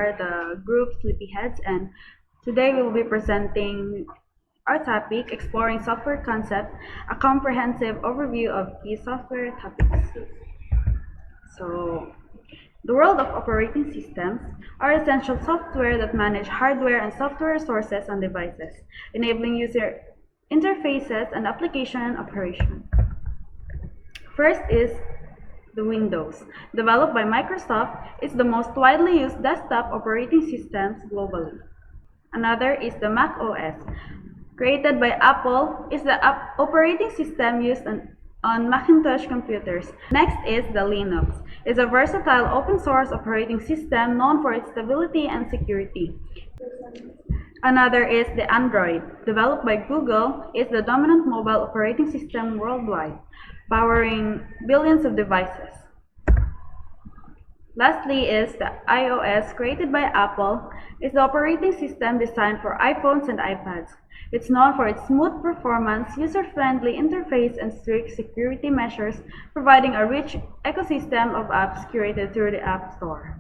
are the group Sleepyheads, and today we will be presenting our topic, Exploring Software Concepts, a comprehensive overview of key software topics. So, the world of operating systems are essential software that manage hardware and software resources on devices, enabling user interfaces and application operation. First is the Windows. Developed by Microsoft, it's the most widely used desktop operating systems globally. Another is the Mac OS. Created by Apple, is the operating system used on Macintosh computers. Next is the Linux. It's a versatile open source operating system known for its stability and security. Another is the Android. Developed by Google, it's the dominant mobile operating system worldwide, powering billions of devices. Lastly is the iOS, created by Apple. It's the operating system designed for iPhones and iPads. It's known for its smooth performance, user-friendly interface, and strict security measures, providing a rich ecosystem of apps curated through the App Store.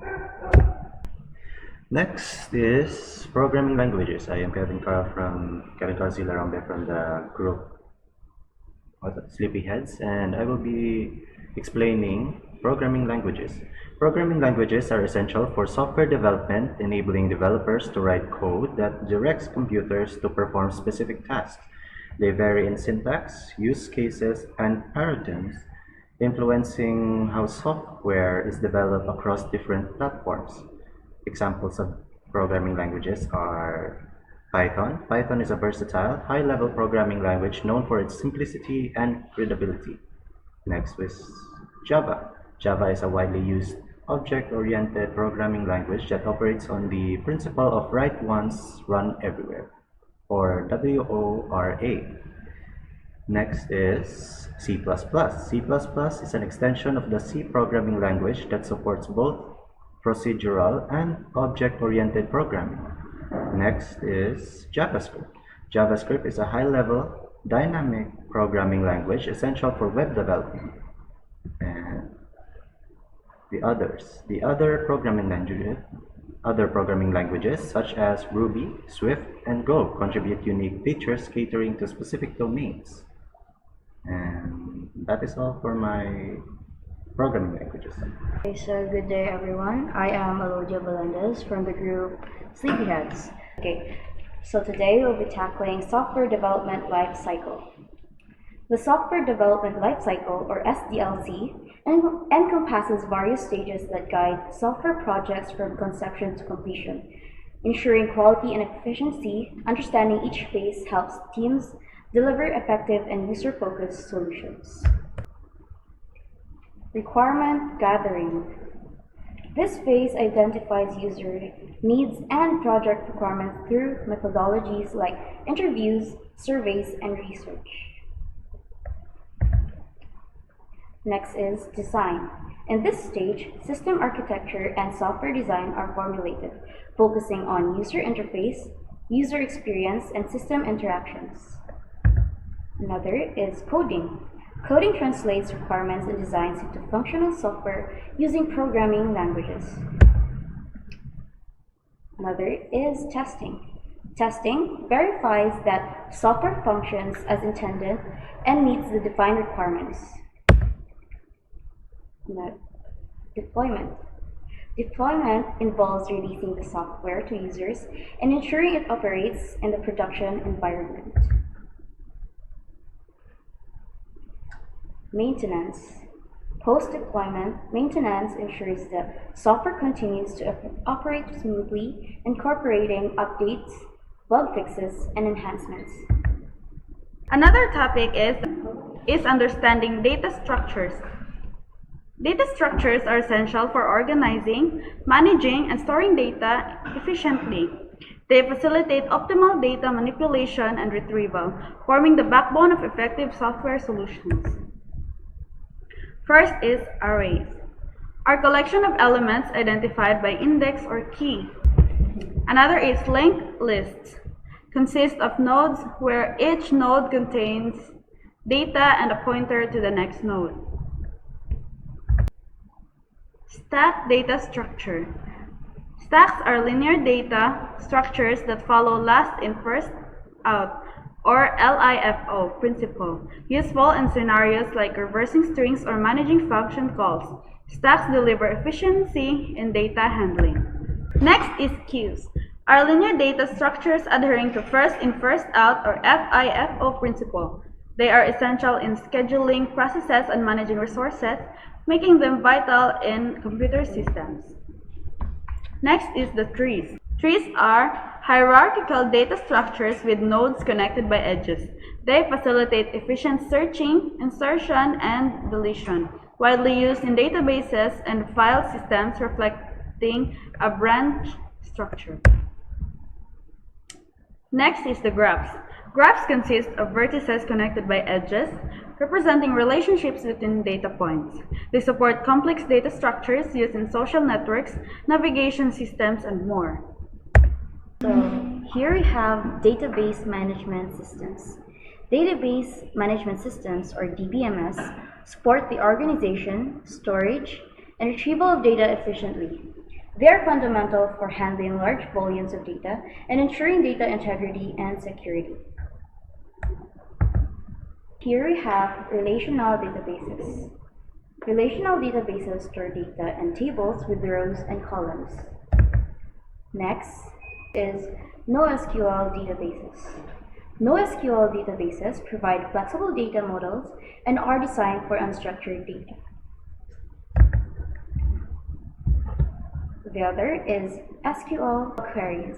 Next is programming languages. I am Kevin Carcilla from the group Sleepyheads, and I will be explaining programming languages. Programming languages are essential for software development, enabling developers to write code that directs computers to perform specific tasks. They vary in syntax, use cases, and paradigms, influencing how software is developed across different platforms. Examples of programming languages are Python. Python is a versatile, high-level programming language known for its simplicity and readability. Next is Java. Java is a widely used object-oriented programming language that operates on the principle of write once, run everywhere, or WORA. Next is C++. C++ is an extension of the C programming language that supports both procedural and object-oriented programming. Next is JavaScript. JavaScript is a high-level, dynamic programming language essential for web development. And the other programming languages such as Ruby, Swift, and Go contribute unique features catering to specific domains. And that is all for my programming languages. Okay, so good day everyone. I am Elodia Melendez from the group Sleepyheads. Okay, so today we'll be tackling software development life cycle. The software development life cycle, or SDLC, encompasses various stages that guide software projects from conception to completion. Ensuring quality and efficiency, understanding each phase helps teams deliver effective and user-focused solutions. Requirement gathering. This phase identifies user needs and project requirements through methodologies like interviews, surveys, and research. Next is design. In this stage, system architecture and software design are formulated, focusing on user interface, user experience, and system interactions. Another is coding. Coding translates requirements and designs into functional software using programming languages. Another is testing. Testing verifies that software functions as intended and meets the defined requirements. Deployment. Deployment involves releasing the software to users and ensuring it operates in the production environment. Maintenance. Post-deployment, maintenance ensures that software continues to operate smoothly, incorporating updates, bug fixes, and enhancements. Another topic is understanding data structures. Data structures are essential for organizing, managing, and storing data efficiently. They facilitate optimal data manipulation and retrieval, forming the backbone of effective software solutions. First is arrays. Are collection of elements identified by index or key. Another is linked lists. Consist of nodes where each node contains data and a pointer to the next node. Stack data structure. Stacks are linear data structures that follow last in first out, or LIFO principle, useful in scenarios like reversing strings or managing function calls. Stacks deliver efficiency in data handling. Next is queues. Are linear data structures adhering to first in first out, or FIFO principle. They are essential in scheduling processes and managing resources, making them vital in computer systems. Next is the trees. Trees are hierarchical data structures with nodes connected by edges. They facilitate efficient searching, insertion, and deletion, widely used in databases and file systems reflecting a branch structure. Next is the graphs. Graphs consist of vertices connected by edges, representing relationships between data points. They support complex data structures used in social networks, navigation systems, and more. So here we have database management systems. Database management systems, or DBMS, support the organization, storage, and retrieval of data efficiently. They are fundamental for handling large volumes of data and ensuring data integrity and security. Here we have relational databases. Relational databases store data and tables with rows and columns. Next is NoSQL databases. NoSQL databases provide flexible data models and are designed for unstructured data. The other is SQL queries.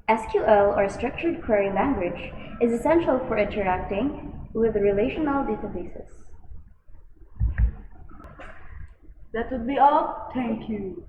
SQL, or structured query language, is essential for interacting with relational databases. That would be all. Thank you.